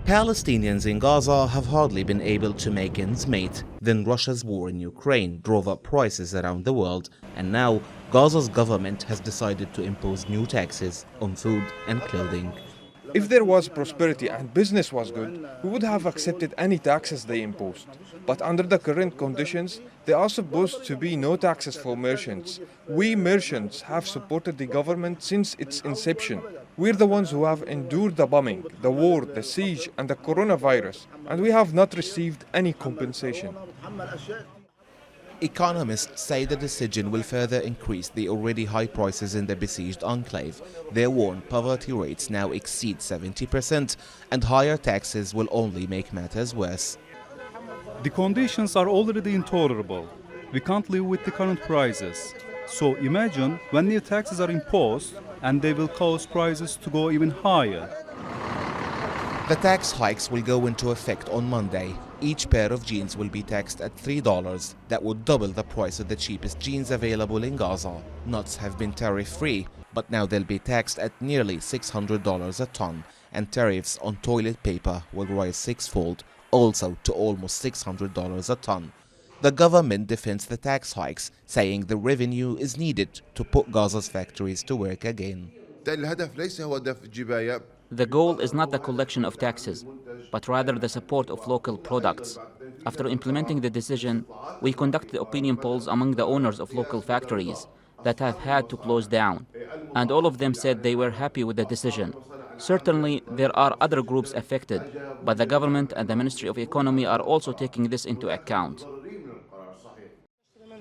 Palestinians in Gaza have hardly been able to make ends meet. Then Russia's war in Ukraine drove up prices around the world, and now Gaza's government has decided to impose new taxes on food and clothing. If there was prosperity and business was good, we would have accepted any taxes they imposed. But under the current conditions, there are supposed to be no taxes for merchants. We merchants have supported the government since its inception. We're the ones who have endured the bombing, the war, the siege, and the coronavirus, and we have not received any compensation. Economists say the decision will further increase the already high prices in the besieged enclave. They warn poverty rates now exceed 70%, and higher taxes will only make matters worse. The conditions are already intolerable. We can't live with the current prices. So imagine when new taxes are imposed and they will cause prices to go even higher. The tax hikes will go into effect on Monday. Each pair of jeans will be taxed at $3. That would double the price of the cheapest jeans available in Gaza. Nuts have been tariff-free, but now they'll be taxed at nearly $600 a ton, and tariffs on toilet paper will rise sixfold, also to almost $600 a ton. The government defends the tax hikes, saying the revenue is needed to put Gaza's factories to work again. The goal is not the collection of taxes, but rather the support of local products. After implementing the decision, we conducted opinion polls among the owners of local factories that have had to close down, and all of them said they were happy with the decision. Certainly, there are other groups affected, but the government and the Ministry of Economy are also taking this into account.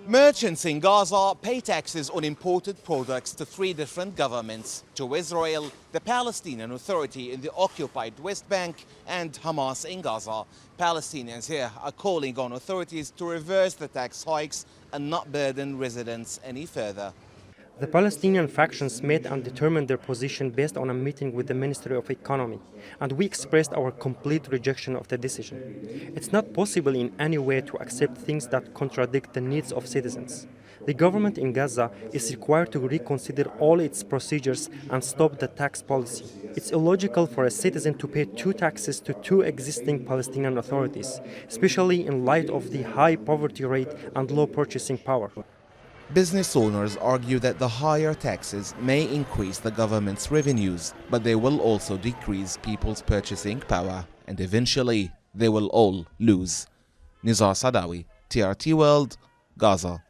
Merchants in Gaza pay taxes on imported products to three different governments: to Israel, the Palestinian Authority in the occupied West Bank, and Hamas in Gaza. Palestinians here are calling on authorities to reverse the tax hikes and not burden residents any further. The Palestinian factions met and determined their position based on a meeting with the Ministry of Economy, and we expressed our complete rejection of the decision. It's not possible in any way to accept things that contradict the needs of citizens. The government in Gaza is required to reconsider all its procedures and stop the tax policy. It's illogical for a citizen to pay two taxes to two existing Palestinian authorities, especially in light of the high poverty rate and low purchasing power. Business owners argue that the higher taxes may increase the government's revenues, but they will also decrease people's purchasing power, and eventually they will all lose. Nizar Sadawi, TRT World, Gaza.